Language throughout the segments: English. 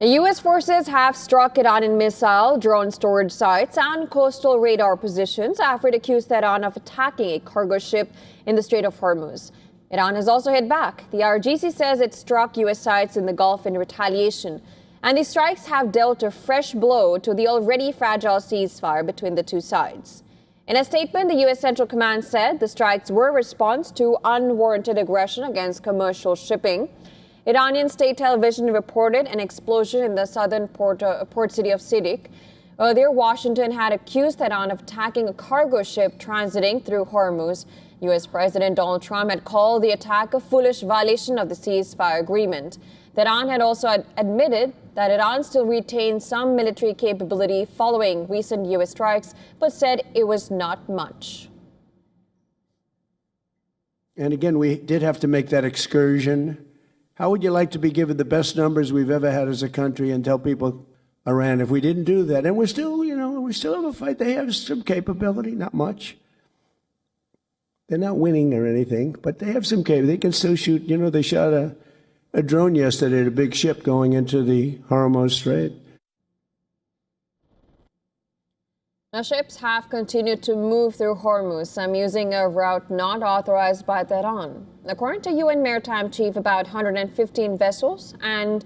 The U.S. forces have struck Iranian missile, drone storage sites, and coastal radar positions after it accused Tehran of attacking a cargo ship in the Strait of Hormuz. Iran has also hit back. The RGC says it struck U.S. sites in the Gulf in retaliation, and these strikes have dealt a fresh blow to the already fragile ceasefire between the two sides. In a statement, the U.S. Central Command said the strikes were a response to unwarranted aggression against commercial shipping. Iranian state television reported an explosion in the southern port city of Sidik. Earlier, Washington had accused Tehran of attacking a cargo ship transiting through Hormuz. U.S. President Donald Trump had called the attack a foolish violation of the ceasefire agreement. Tehran had also admitted that Iran still retains some military capability following recent U.S. strikes, but said it was not much. And again, we did have to make that excursion. How would you like to be given the best numbers we've ever had as a country and tell people Iran if we didn't do that? And we're still, we still have a fight. They have some capability, not much. They're not winning or anything, but they have some capability. They can still shoot. They shot a drone yesterday at a big ship going into the Hormuz Strait. Now, ships have continued to move through Hormuz, some using a route not authorized by Tehran. According to UN Maritime Chief, about 115 vessels and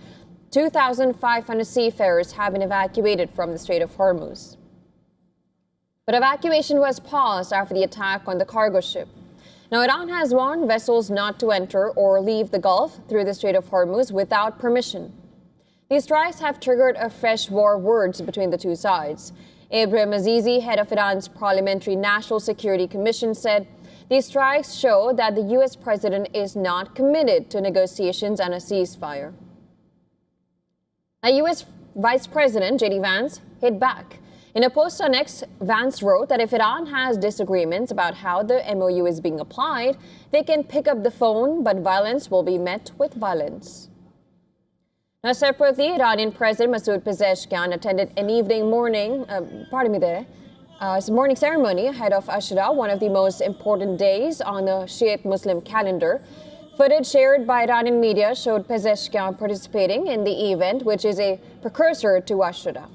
2,500 seafarers have been evacuated from the Strait of Hormuz. But evacuation was paused after the attack on the cargo ship. Now, Iran has warned vessels not to enter or leave the Gulf through the Strait of Hormuz without permission. These strikes have triggered a fresh war words between the two sides. Ibrahim Azizi, head of Iran's Parliamentary National Security Commission, said these strikes show that the U.S. president is not committed to negotiations and a ceasefire. Now, U.S. Vice President J.D. Vance hit back. In a post on X, Vance wrote that if Iran has disagreements about how the MOU is being applied, they can pick up the phone, but violence will be met with violence. Now, separately, Iranian President Masoud Pezeshkian attended an morning ceremony ahead of Ashura, one of the most important days on the Shiite Muslim calendar. Footage shared by Iranian media showed Pezeshkian participating in the event, which is a precursor to Ashura.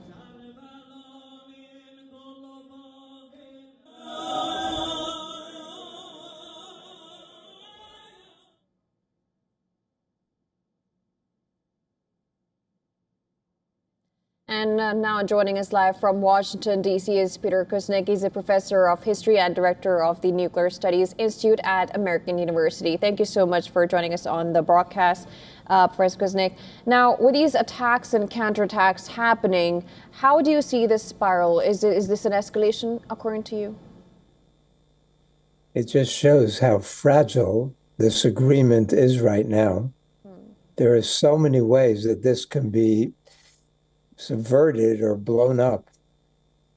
And now joining us live from Washington, D.C. is Peter Kuznick. He's a professor of history and director of the Nuclear Studies Institute at American University. Thank you so much for joining us on the broadcast, Professor Kuznick. Now, with these attacks and counterattacks happening, how do you see this spiral? Is this an escalation, according to you? It just shows how fragile this agreement is right now. There are so many ways that this can be subverted or blown up.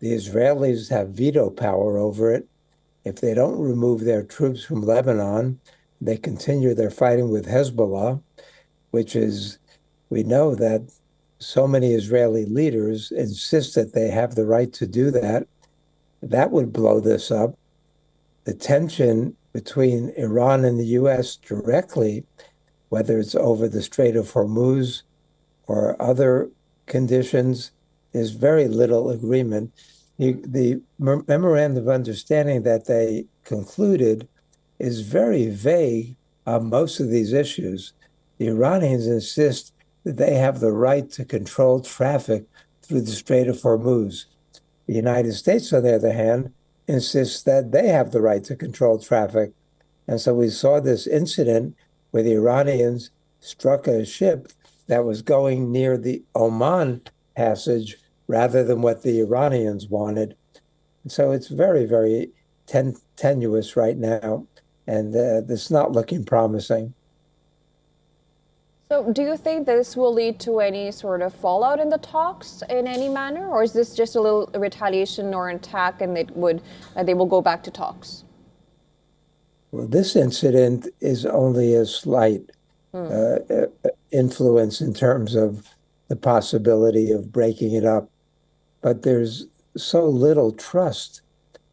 The Israelis have veto power over it. If they don't remove their troops from Lebanon, they continue their fighting with Hezbollah, which is, we know that so many Israeli leaders insist that they have the right to do that. That would blow this up. The tension between Iran and the U.S. directly, whether it's over the Strait of Hormuz or other conditions, there's very little agreement. The memorandum of understanding that they concluded is very vague on most of these issues. The Iranians insist that they have the right to control traffic through the Strait of Hormuz. The United States, on the other hand, insists that they have the right to control traffic. And so we saw this incident where the Iranians struck a ship that was going near the Oman passage rather than what the Iranians wanted. So it's very, very tenuous right now, and it's not looking promising. So do you think this will lead to any sort of fallout in the talks in any manner, or is this just a little retaliation or attack and they will go back to talks? Well, this incident is only a slight influence in terms of the possibility of breaking it up. But there's so little trust.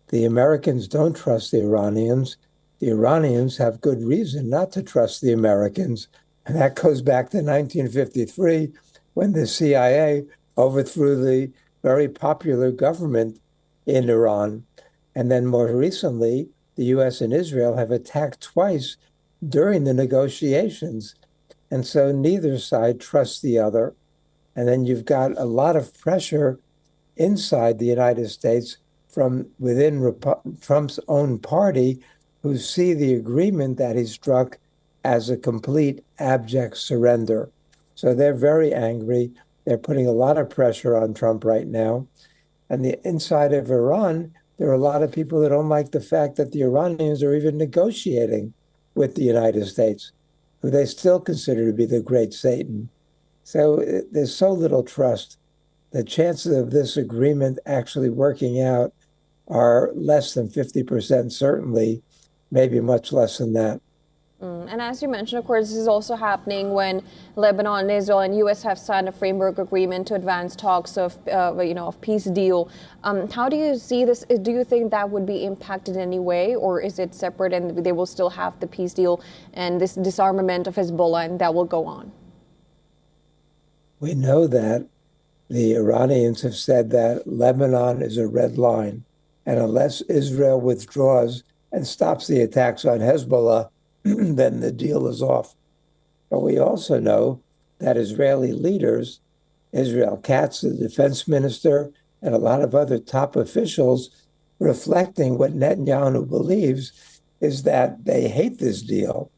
The Americans don't trust the Iranians. The Iranians have good reason not to trust the Americans. And that goes back to 1953 when the CIA overthrew the very popular government in Iran. And then more recently, the US and Israel have attacked twice during the negotiations. And so neither side trusts the other. And then you've got a lot of pressure inside the United States from within Trump's own party, who see the agreement that he struck as a complete abject surrender. So they're very angry. They're putting a lot of pressure on Trump right now. And the inside of Iran, there are a lot of people that don't like the fact that the Iranians are even negotiating with the United States, who they still consider to be the great Satan. So there's so little trust. The chances of this agreement actually working out are less than 50%, certainly, maybe much less than that. And as you mentioned, of course, this is also happening when Lebanon, Israel, and U.S. have signed a framework agreement to advance talks of, of peace deal. How do you see this? Do you think that would be impacted in any way, or is it separate and they will still have the peace deal and this disarmament of Hezbollah, and that will go on? We know that the Iranians have said that Lebanon is a red line, and unless Israel withdraws and stops the attacks on Hezbollah, then the deal is off. But we also know that Israeli leaders, Israel Katz, the defense minister, and a lot of other top officials, reflecting what Netanyahu believes, is that they hate this deal.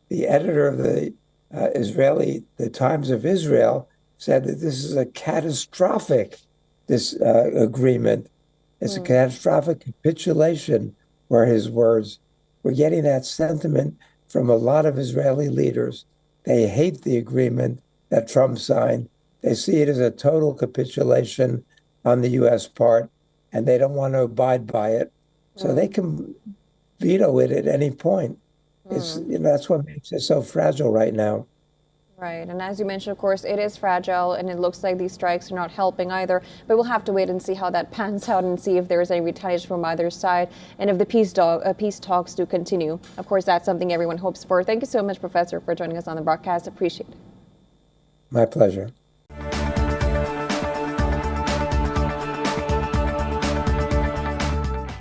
The editor of the The Times of Israel, said that this is a catastrophic agreement. It's a catastrophic capitulation, were his words. We're getting that sentiment from a lot of Israeli leaders. They hate the agreement that Trump signed. They see it as a total capitulation on the U.S. part, and they don't want to abide by it. So they can veto it at any point. It's, that's what makes it so fragile right now. Right. And as you mentioned, of course, it is fragile, and it looks like these strikes are not helping either. But we'll have to wait and see how that pans out and see if there is any retaliation from either side and if the peace talks do continue. Of course, that's something everyone hopes for. Thank you so much, Professor, for joining us on the broadcast. Appreciate it. My pleasure.